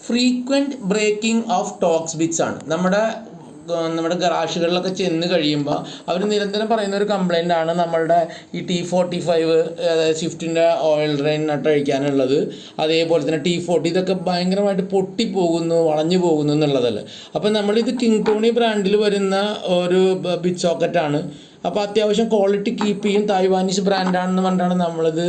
Frequent breaking of torx bits ആണ്. നമ്മുടെ ഗറാഷുകളിലൊക്കെ ചെന്ന് കഴിയുമ്പോൾ അവർ നിരന്തരം പറയുന്ന ഒരു കംപ്ലൈൻ്റ് ആണ് നമ്മളുടെ ഈ T45, അതായത് സ്വിഫ്റ്റിൻ്റെ ഓയിൽ ഡ്രെയിൻ നട്ട് അഴിക്കാനുള്ളത്, അതേപോലെ തന്നെ T40 ഇതൊക്കെ ഭയങ്കരമായിട്ട് പൊട്ടിപ്പോകുന്നു, വളഞ്ഞു പോകുന്നു എന്നുള്ളതല്ലേ. അപ്പോൾ നമ്മളിത് കിങ്ടോണി ബ്രാൻഡിൽ വരുന്ന ഒരു ബിറ്റ് സോക്കറ്റാണ്. അപ്പോൾ അത്യാവശ്യം ക്വാളിറ്റി കീപ്പ് ചെയ്യും, തായ്വാനീസ് ബ്രാൻഡാണെന്ന് പറഞ്ഞിട്ടാണ് നമ്മളിത്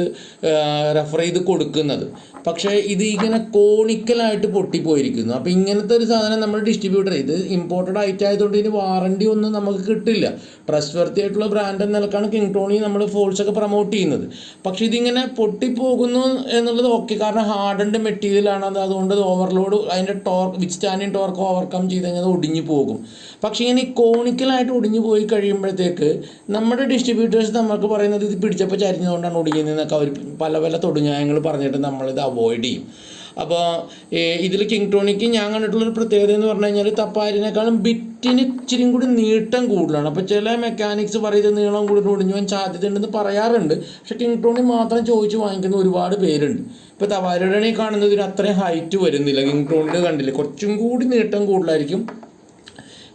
റെഫർ ചെയ്ത് കൊടുക്കുന്നത്. പക്ഷേ ഇത് ഇങ്ങനെ കോണിക്കലായിട്ട് പൊട്ടിപ്പോയിരിക്കുന്നു. അപ്പോൾ ഇങ്ങനത്തെ ഒരു സാധനം നമ്മൾ ഡിസ്ട്രിബ്യൂട്ടർ, ഇത് ഇമ്പോർട്ടഡ് ഐറ്റം ആയതുകൊണ്ട് ഇതിന് വാറണ്ടി ഒന്നും നമുക്ക് കിട്ടില്ല. ട്രസ്റ്റ് വർത്തി ആയിട്ടുള്ള ബ്രാൻഡ് എന്ന നിലക്കാണ് കിങ്ടോണി നമ്മൾ ഫോൾസൊക്കെ പ്രൊമോട്ട് ചെയ്യുന്നത്. പക്ഷേ ഇതിങ്ങനെ പൊട്ടിപ്പോകുന്നു എന്നുള്ളത് ഓക്കെ, കാരണം ഹാർഡൻഡ് മെറ്റീരിയലാണ് അത്. അതുകൊണ്ട് ഓവർലോഡ് അതിൻ്റെ വിത്ത് സ്റ്റാൻഡിങ് ടോർക്ക് ഓവർകം ചെയ്ത് കഴിഞ്ഞാൽ അത് ഒടിഞ്ഞു പോകും. പക്ഷേ ഇങ്ങനെ ഈ കോണിക്കലായിട്ട് ഒടിഞ്ഞു പോയി കഴിയുമ്പോഴത്തേക്ക് നമ്മുടെ ഡിസ്ട്രിബ്യൂട്ടേഴ്സ് നമുക്ക് പറയുന്നത് ഇത് പിടിച്ചപ്പോൾ ചരിഞ്ഞതുകൊണ്ടാണ് ഒടിയുന്നതെന്നൊക്കെ അവർ പല തൊടുന്യായങ്ങൾ പറഞ്ഞിട്ട് നമ്മളിത് അവോയ്ഡ് ചെയ്യും. അപ്പോൾ ഇതിൽ കിങ്ടോണിക്ക് ഞാൻ കണ്ടിട്ടുള്ളൊരു പ്രത്യേകത എന്ന് പറഞ്ഞു കഴിഞ്ഞാൽ തപ്പാരിനേക്കാളും ബിറ്റിന് ഇച്ചിരി കൂടി നീട്ടം കൂടുതലാണ്. അപ്പോൾ ചില മെക്കാനിക്സ് പറയുന്നത് നീളം കൂടുതൽ ഒടിഞ്ഞു പോകാൻ സാധ്യതയുണ്ടെന്ന് പറയാറുണ്ട്. പക്ഷേ കിങ്ടോണി മാത്രം ചോദിച്ച് വാങ്ങിക്കുന്ന ഒരുപാട് പേരുണ്ട്. ഇപ്പോൾ തപാരിയുടെ കാണുന്നതിന് അത്രയും ഹൈറ്റ് വരുന്നില്ല, കിങ്ടോണിൽ കണ്ടില്ലേ കുറച്ചും കൂടി നീട്ടം കൂടുതലായിരിക്കും.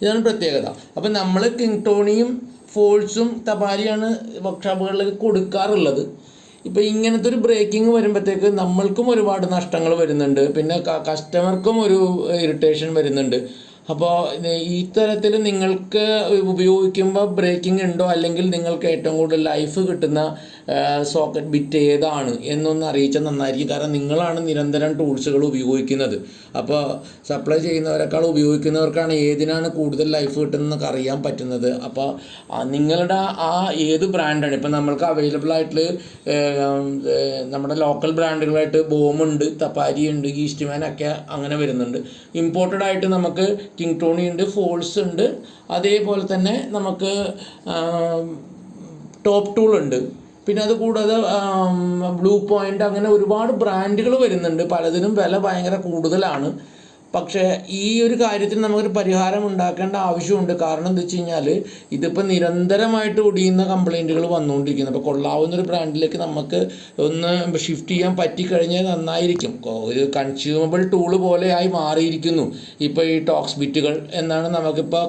ഇതാണ് പ്രത്യേകത. അപ്പം നമ്മൾ കിങ്ടോണിയും ഫോൾസും തപാരിയാണ് വർക്ക്ഷോപ്പുകളിലേക്ക് കൊടുക്കാറുള്ളത്. ഇപ്പോൾ ഇങ്ങനത്തെ ഒരു ബ്രേക്കിംഗ് വരുമ്പോഴത്തേക്ക് നമ്മൾക്കും ഒരുപാട് നഷ്ടങ്ങൾ വരുന്നുണ്ട്, പിന്നെ കസ്റ്റമർക്കും ഒരു ഇറിറ്റേഷൻ വരുന്നുണ്ട്. അപ്പോൾ ഈ തരത്തിൽ നിങ്ങൾക്ക് ഉപയോഗിക്കുമ്പോൾ ബ്രേക്കിംഗ് ഉണ്ടോ, അല്ലെങ്കിൽ നിങ്ങൾക്ക് ഏറ്റവും കൂടുതൽ ലൈഫ് കിട്ടുന്ന സോക്കറ്റ് ബിറ്റ് ഏതാണ് എന്നൊന്ന് അറിയിച്ചാൽ നന്നായിരിക്കും. കാരണം നിങ്ങളാണ് നിരന്തരം ടൂൾസുകൾ ഉപയോഗിക്കുന്നത്. അപ്പോൾ സപ്ലൈ ചെയ്യുന്നവരെക്കാൾ ഉപയോഗിക്കുന്നവർക്കാണ് ഏതിനാണ് കൂടുതൽ ലൈഫ് കിട്ടുന്നതെന്നൊക്കെ അറിയാൻ പറ്റുന്നത്. അപ്പോൾ നിങ്ങളുടെ ആ ഏത് ബ്രാൻഡാണ്, ഇപ്പം നമ്മൾക്ക് അവൈലബിൾ ആയിട്ട് നമ്മുടെ ലോക്കൽ ബ്രാൻഡുകളായിട്ട് ബോമുണ്ട്, തപ്പാരി ഉണ്ട്, ഈസ്റ്റ്മാൻ ഒക്കെ അങ്ങനെ വരുന്നുണ്ട്. ഇമ്പോർട്ടഡ് ആയിട്ട് നമുക്ക് കിങ്ടോണി ഉണ്ട്, ഫോൾസ് ഉണ്ട്, അതേപോലെ തന്നെ നമുക്ക് ടോപ്പ് ടൂൾ ഉണ്ട്. പിന്നെ അത് കൂടാതെ ബ്ലൂ പോയിൻ്റ്, അങ്ങനെ ഒരുപാട് ബ്രാൻഡുകൾ വരുന്നുണ്ട്. പലതിനും വില ഭയങ്കര കൂടുതലാണ്. പക്ഷേ ഈ ഒരു കാര്യത്തിൽ നമുക്കൊരു പരിഹാരം ഉണ്ടാക്കേണ്ട ആവശ്യമുണ്ട്. കാരണം എന്താ വെച്ച് കഴിഞ്ഞാൽ ഇതിപ്പോൾ നിരന്തരമായിട്ട് ഒടിയുന്ന കംപ്ലൈൻറ്റുകൾ വന്നുകൊണ്ടിരിക്കുന്നു. അപ്പോൾ കൊള്ളാവുന്നൊരു ബ്രാൻഡിലേക്ക് നമുക്ക് ഒന്ന് ഷിഫ്റ്റ് ചെയ്യാൻ പറ്റിക്കഴിഞ്ഞാൽ നന്നായിരിക്കും. ഒരു കൺസ്യൂമബിൾ ടൂള് പോലെ ആയി മാറിയിരിക്കുന്നു ഇപ്പോൾ ഈ ടോക്സ് ബിറ്റുകൾ എന്നാണ് നമുക്കിപ്പോൾ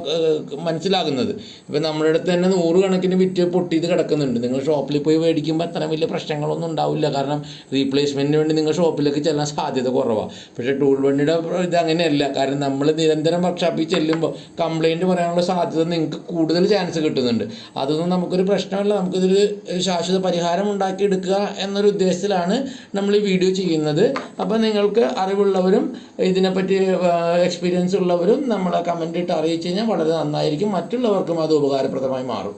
മനസ്സിലാകുന്നത്. ഇപ്പോൾ നമ്മുടെ അടുത്ത് തന്നെ 100 കണക്കിന് ബിറ്റ് പൊട്ടിയത് കിടക്കുന്നുണ്ട്. നിങ്ങൾ ഷോപ്പിൽ പോയി മേടിക്കുമ്പോൾ അത്ര വലിയ പ്രശ്നങ്ങളൊന്നും ഉണ്ടാവില്ല, കാരണം റീപ്ലേസ്മെൻറ്റിന് വേണ്ടി നിങ്ങൾ ഷോപ്പിലേക്ക് ചെല്ലാൻ സാധ്യത കുറവാണ്. പക്ഷേ ടൂൾ വണ്ടിയുടെ ഇത് അങ്ങനെയല്ല. കാരണം നമ്മൾ നിരന്തരം വർക്ക്ഷോപ്പിൽ ചെല്ലുമ്പോൾ കംപ്ലൈൻറ്റ് പറയാനുള്ള സാധ്യത നിങ്ങൾക്ക് കൂടുതൽ ചാൻസ് കിട്ടുന്നുണ്ട്. അതൊന്നും നമുക്കൊരു പ്രശ്നമല്ല. നമുക്കിതൊരു ശാശ്വത പരിഹാരം ഉണ്ടാക്കിയെടുക്കുക എന്നൊരു ഉദ്ദേശത്തിലാണ് നമ്മൾ ഈ വീഡിയോ ചെയ്യുന്നത്. അപ്പോൾ നിങ്ങൾക്ക് അറിവുള്ളവരും ഇതിനെപ്പറ്റി എക്സ്പീരിയൻസ് ഉള്ളവരും നമ്മളെ കമൻ്റ് ഇട്ട് അറിയിച്ചു കഴിഞ്ഞാൽ വളരെ നന്നായിരിക്കും. മറ്റുള്ളവർക്കും അത് ഉപകാരപ്രദമായി മാറും.